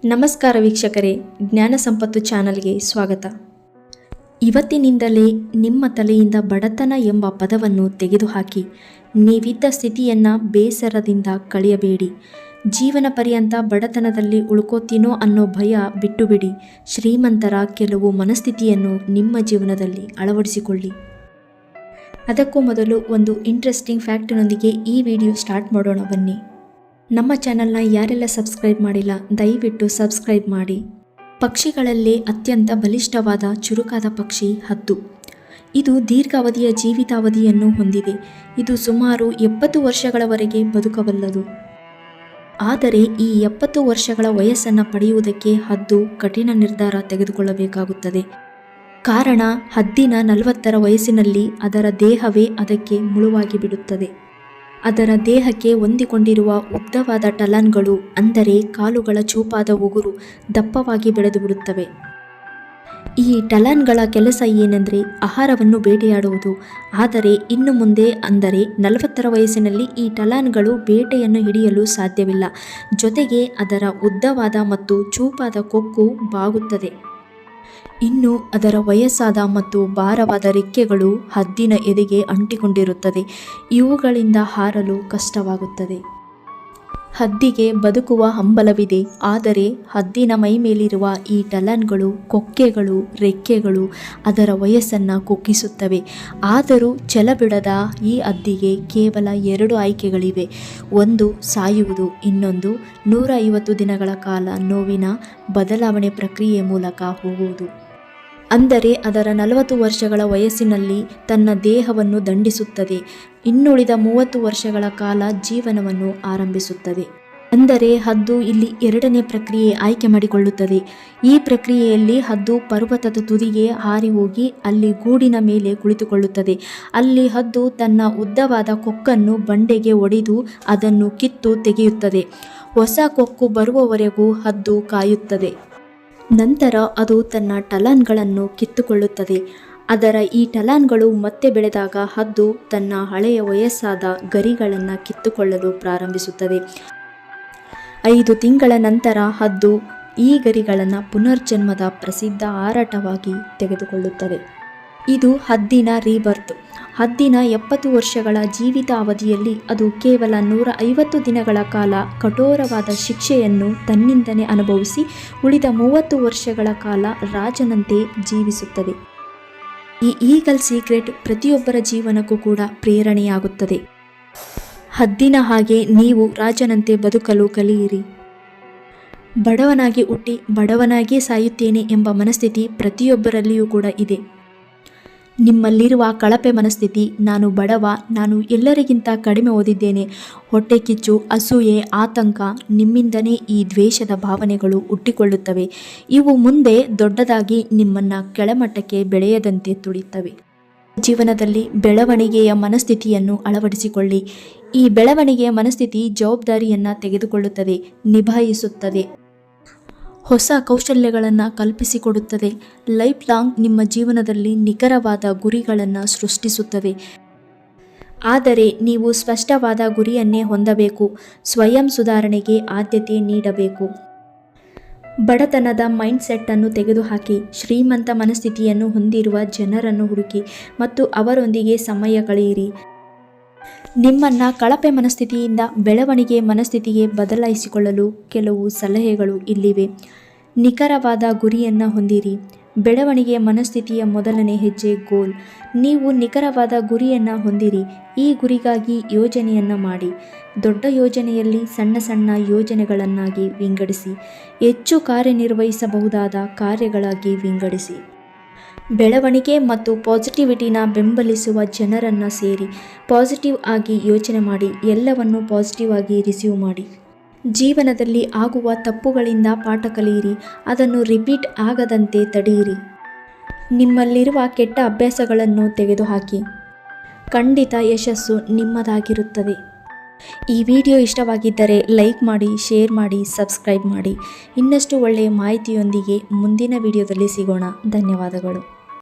ನಮಸ್ಕಾರ ವೀಕ್ಷಕರೇ, ಜ್ಞಾನ ಸಂಪತ್ತು ಚಾನಲ್ಗೆ ಸ್ವಾಗತ. ಇವತ್ತಿನಿಂದಲೇ ನಿಮ್ಮ ತಲೆಯಿಂದ ಬಡತನ ಎಂಬ ಪದವನ್ನು ತೆಗೆದುಹಾಕಿ ನೀವಿದ್ದ ಸ್ಥಿತಿಯನ್ನು ಬೇಸರದಿಂದ ಕಳೆಯಬೇಡಿ. ಜೀವನ ಪರ್ಯಂತ ಬಡತನದಲ್ಲಿ ಉಳ್ಕೋತೀನೋ ಅನ್ನೋ ಭಯ ಬಿಟ್ಟುಬಿಡಿ. ಶ್ರೀಮಂತರ ಕೆಲವು ಮನಸ್ಥಿತಿಯನ್ನು ನಿಮ್ಮ ಜೀವನದಲ್ಲಿ ಅಳವಡಿಸಿಕೊಳ್ಳಿ. ಅದಕ್ಕೂ ಮೊದಲು ಒಂದು ಇಂಟ್ರೆಸ್ಟಿಂಗ್ ಫ್ಯಾಕ್ಟ್ನೊಂದಿಗೆ ಈ ವಿಡಿಯೋ ಸ್ಟಾರ್ಟ್ ಮಾಡೋಣ ಬನ್ನಿ. ನಮ್ಮ ಚಾನಲ್ನ ಯಾರೆಲ್ಲ ಸಬ್ಸ್ಕ್ರೈಬ್ ಮಾಡಿಲ್ಲ ದಯವಿಟ್ಟು ಸಬ್ಸ್ಕ್ರೈಬ್ ಮಾಡಿ. ಪಕ್ಷಿಗಳಲ್ಲೇ ಅತ್ಯಂತ ಬಲಿಷ್ಠವಾದ ಚುರುಕಾದ ಪಕ್ಷಿ ಹದ್ದು. ಇದು ದೀರ್ಘಾವಧಿಯ ಜೀವಿತಾವಧಿಯನ್ನು ಹೊಂದಿದೆ. ಇದು ಸುಮಾರು 70 ವರ್ಷಗಳವರೆಗೆ ಬದುಕಬಲ್ಲದು. ಆದರೆ ಈ 70 ವರ್ಷಗಳ ವಯಸ್ಸನ್ನು ಪಡೆಯುವುದಕ್ಕೆ ಹದ್ದು ಕಠಿಣ ನಿರ್ಧಾರ ತೆಗೆದುಕೊಳ್ಳಬೇಕಾಗುತ್ತದೆ. ಕಾರಣ, ಹದ್ದಿನ 40ರ ವಯಸ್ಸಿನಲ್ಲಿ ಅದರ ದೇಹವೇ ಅದಕ್ಕೆ ಮುಳುವಾಗಿ ಬಿಡುತ್ತದೆ. ಅದರ ದೇಹಕ್ಕೆ ಹೊಂದಿಕೊಂಡಿರುವ ಉದ್ದವಾದ ಟಲನ್ಗಳು, ಅಂದರೆ ಕಾಲುಗಳ ಚೂಪಾದ ಉಗುರು, ದಪ್ಪವಾಗಿ ಬೆಳೆದು ಬಿಡುತ್ತವೆ. ಈ ಟಲನ್ಗಳ ಕೆಲಸ ಏನೆಂದರೆ ಆಹಾರವನ್ನು ಬೇಟೆಯಾಡುವುದು. ಆದರೆ ಇನ್ನು ಮುಂದೆ, ಅಂದರೆ 40ರ ವಯಸ್ಸಿನಲ್ಲಿ ಈ ಟಲಾನ್ಗಳು ಬೇಟೆಯನ್ನು ಹಿಡಿಯಲು ಸಾಧ್ಯವಿಲ್ಲ. ಜೊತೆಗೆ ಅದರ ಉದ್ದವಾದ ಮತ್ತು ಚೂಪಾದ ಕೊಕ್ಕು ಬಾಗುತ್ತದೆ. ಇನ್ನು ಅದರ ವಯಸ್ಸಾದ ಮತ್ತು ಭಾರವಾದ ರೆಕ್ಕೆಗಳು ಹದ್ದಿನ ಎದೆಗೆ ಅಂಟಿಕೊಂಡಿರುತ್ತದೆ. ಇವುಗಳಿಂದ ಹಾರಲು ಕಷ್ಟವಾಗುತ್ತದೆ. ಹದ್ದಿಗೆ ಬದುಕುವ ಹಂಬಲವಿದೆ. ಆದರೆ ಹದ್ದಿನ ಮೈಮೇಲಿರುವ ಈ ಟಲನ್ಗಳು, ಕೊಕ್ಕೆಗಳು, ರೆಕ್ಕೆಗಳು ಅದರ ವಯಸ್ಸನ್ನು ಕುಗ್ಗಿಸುತ್ತವೆ. ಆದರೂ ಛಲಬಿಡದ ಈ ಹದ್ದಿಗೆ ಕೇವಲ 2 ಆಯ್ಕೆಗಳಿವೆ. ಒಂದು, ಸಾಯುವುದು. ಇನ್ನೊಂದು, 150 ದಿನಗಳ ಕಾಲ ನೋವಿನ ಬದಲಾವಣೆ ಪ್ರಕ್ರಿಯೆ ಮೂಲಕ ಹೋಗುವುದು. ಅಂದರೆ ಅದರ 40 ವರ್ಷಗಳ ವಯಸ್ಸಿನಲ್ಲಿ ತನ್ನ ದೇಹವನ್ನು ದಂಡಿಸುತ್ತದೆ. ಇನ್ನುಳಿದ 30 ವರ್ಷಗಳ ಕಾಲ ಜೀವನವನ್ನು ಆರಂಭಿಸುತ್ತದೆ. ಅಂದರೆ ಹದ್ದು ಇಲ್ಲಿ 2ನೇ ಪ್ರಕ್ರಿಯೆ ಆಯ್ಕೆ ಮಾಡಿಕೊಳ್ಳುತ್ತದೆ. ಈ ಪ್ರಕ್ರಿಯೆಯಲ್ಲಿ ಹದ್ದು ಪರ್ವತದ ತುದಿಗೆ ಹಾರಿ ಹೋಗಿ ಅಲ್ಲಿ ಗೂಡಿನ ಮೇಲೆ ಕುಳಿತುಕೊಳ್ಳುತ್ತದೆ. ಅಲ್ಲಿ ಹದ್ದು ತನ್ನ ಉದ್ದವಾದ ಕೊಕ್ಕನ್ನು ಬಂಡೆಗೆ ಒಡೆದು ಅದನ್ನು ಕಿತ್ತು ತೆಗೆಯುತ್ತದೆ. ಹೊಸ ಕೊಕ್ಕು ಬರುವವರೆಗೂ ಹದ್ದು ಕಾಯುತ್ತದೆ. ನಂತರ ಅದು ತನ್ನ ಟಲಾನ್ಗಳನ್ನು ಕಿತ್ತುಕೊಳ್ಳುತ್ತದೆ. ಅದರ ಈ ಟಲಾನ್ಗಳು ಮತ್ತೆ ಬೆಳೆದಾಗ ಹದ್ದು ತನ್ನ ಹಳೆಯ ವಯಸ್ಸಾದ ಗರಿಗಳನ್ನು ಕಿತ್ತುಕೊಳ್ಳಲು ಪ್ರಾರಂಭಿಸುತ್ತದೆ. 5 ತಿಂಗಳ ನಂತರ ಹದ್ದು ಈ ಗರಿಗಳನ್ನು ಪುನರ್ಜನ್ಮದ ಪ್ರಸಿದ್ಧ ಹಾರಾಟವಾಗಿ ತೆಗೆದುಕೊಳ್ಳುತ್ತದೆ. ಇದು ಹದ್ದಿನ ರೀಬರ್ತ್. ಹದ್ದಿನ 70 ವರ್ಷಗಳ ಜೀವಿತಾವಧಿಯಲ್ಲಿ ಅದು ಕೇವಲ 150 ದಿನಗಳ ಕಾಲ ಕಠೋರವಾದ ಶಿಕ್ಷೆಯನ್ನು ತನ್ನಿಂದಲೇ ಅನುಭವಿಸಿ ಉಳಿದ 30 ವರ್ಷಗಳ ಕಾಲ ರಾಜನಂತೆ ಜೀವಿಸುತ್ತದೆ. ಈ ಈಗಲ್ ಸೀಕ್ರೆಟ್ ಪ್ರತಿಯೊಬ್ಬರ ಜೀವನಕ್ಕೂ ಕೂಡ ಪ್ರೇರಣೆಯಾಗುತ್ತದೆ. ಹದ್ದಿನ ಹಾಗೆ ನೀವು ರಾಜನಂತೆ ಬದುಕಲು ಕಲಿಯಿರಿ. ಬಡವನಾಗಿ ಹುಟ್ಟಿ ಬಡವನಾಗಿಯೇ ಸಾಯುತ್ತೇನೆ ಎಂಬ ಮನಸ್ಥಿತಿ ಪ್ರತಿಯೊಬ್ಬರಲ್ಲಿಯೂ ಕೂಡ ಇದೆ. ನಿಮ್ಮಲ್ಲಿರುವ ಕಳಪೆ ಮನಸ್ಥಿತಿ, ನಾನು ಬಡವ, ನಾನು ಎಲ್ಲರಿಗಿಂತ ಕಡಿಮೆ ಓದಿದ್ದೇನೆ, ಹೊಟ್ಟೆ ಕಿಚ್ಚು, ಅಸೂಯೆ, ಆತಂಕ, ನಿಮ್ಮಿಂದನೇ ಈ ದ್ವೇಷದ ಭಾವನೆಗಳು ಹುಟ್ಟಿಕೊಳ್ಳುತ್ತವೆ. ಇವು ಮುಂದೆ ದೊಡ್ಡದಾಗಿ ನಿಮ್ಮನ್ನು ಕೆಳಮಟ್ಟಕ್ಕೆ ಬೆಳೆಯದಂತೆ ತುಳಿಯುತ್ತವೆ. ಜೀವನದಲ್ಲಿ ಬೆಳವಣಿಗೆಯ ಮನಸ್ಥಿತಿಯನ್ನು ಅಳವಡಿಸಿಕೊಳ್ಳಿ. ಈ ಬೆಳವಣಿಗೆಯ ಮನಸ್ಥಿತಿ ಜವಾಬ್ದಾರಿಯನ್ನು ತೆಗೆದುಕೊಳ್ಳುತ್ತದೆ, ನಿಭಾಯಿಸುತ್ತದೆ, ಹೊಸ ಕೌಶಲ್ಯಗಳನ್ನು ಕಲ್ಪಿಸಿಕೊಡುತ್ತದೆ. ಲೈಫ್ ಲಾಂಗ್ ನಿಮ್ಮ ಜೀವನದಲ್ಲಿ ನಿಖರವಾದ ಗುರಿಗಳನ್ನು ಸೃಷ್ಟಿಸುತ್ತದೆ. ಆದರೆ ನೀವು ಸ್ಪಷ್ಟವಾದ ಗುರಿಯನ್ನೇ ಹೊಂದಬೇಕು. ಸ್ವಯಂ ಸುಧಾರಣೆಗೆ ಆದ್ಯತೆ ನೀಡಬೇಕು. ಬಡತನದ ಮೈಂಡ್ಸೆಟ್ಟನ್ನು ತೆಗೆದುಹಾಕಿ ಶ್ರೀಮಂತ ಮನಸ್ಥಿತಿಯನ್ನು ಹೊಂದಿರುವ ಜನರನ್ನು ಹುಡುಕಿ ಮತ್ತು ಅವರೊಂದಿಗೆ ಸಮಯ ಕಳೆಯಿರಿ. ನಿಮ್ಮನ್ನು ಕಳಪೆ ಮನಸ್ಥಿತಿಯಿಂದ ಬೆಳವಣಿಗೆ ಮನಸ್ಥಿತಿಗೆ ಬದಲಾಯಿಸಿಕೊಳ್ಳಲು ಕೆಲವು ಸಲಹೆಗಳು ಇಲ್ಲಿವೆ. ನಿಖರವಾದ ಗುರಿಯನ್ನು ಹೊಂದಿರಿ. ಬೆಳವಣಿಗೆಯ ಮನಸ್ಥಿತಿಯ ಮೊದಲನೇ ಹೆಜ್ಜೆ ಗೋಲ್. ನೀವು ನಿಖರವಾದ ಗುರಿಯನ್ನು ಹೊಂದಿರಿ. ಈ ಗುರಿಗಾಗಿ ಯೋಜನೆಯನ್ನು ಮಾಡಿ. ದೊಡ್ಡ ಯೋಜನೆಯಲ್ಲಿ ಸಣ್ಣ ಸಣ್ಣ ಯೋಜನೆಗಳನ್ನಾಗಿ ವಿಂಗಡಿಸಿ. ಹೆಚ್ಚು ಕಾರ್ಯನಿರ್ವಹಿಸಬಹುದಾದ ಕಾರ್ಯಗಳಾಗಿ ವಿಂಗಡಿಸಿ. ಬೆಳವಣಿಗೆ ಮತ್ತು ಪಾಸಿಟಿವಿಟಿನ ಬೆಂಬಲಿಸುವ ಜನರನ್ನು ಸೇರಿ. ಪಾಸಿಟಿವ್ ಆಗಿ ಯೋಚನೆ ಮಾಡಿ. ಎಲ್ಲವನ್ನು ಪಾಸಿಟಿವ್ ಆಗಿ ರಿಸೀವ್ ಮಾಡಿ. ಜೀವನದಲ್ಲಿ ಆಗುವ ತಪ್ಪುಗಳಿಂದ ಪಾಠ ಕಲಿಯಿರಿ. ಅದನ್ನು ರಿಪೀಟ್ ಆಗದಂತೆ ತಡೆಯಿರಿ. ನಿಮ್ಮಲ್ಲಿರುವ ಕೆಟ್ಟ ಅಭ್ಯಾಸಗಳನ್ನು ತೆಗೆದುಹಾಕಿ. ಖಂಡಿತ ಯಶಸ್ಸು ನಿಮ್ಮದಾಗಿರುತ್ತದೆ. ಈ ವಿಡಿಯೋ ಇಷ್ಟವಾಗಿದ್ದರೆ ಲೈಕ್ ಮಾಡಿ, ಶೇರ್ ಮಾಡಿ, ಸಬ್ಸ್ಕ್ರೈಬ್ ಮಾಡಿ. ಇನ್ನಷ್ಟು ಒಳ್ಳೆಯ ಮಾಹಿತಿಯೊಂದಿಗೆ ಮುಂದಿನ ವಿಡಿಯೋದಲ್ಲಿ ಸಿಗೋಣ. ಧನ್ಯವಾದಗಳು.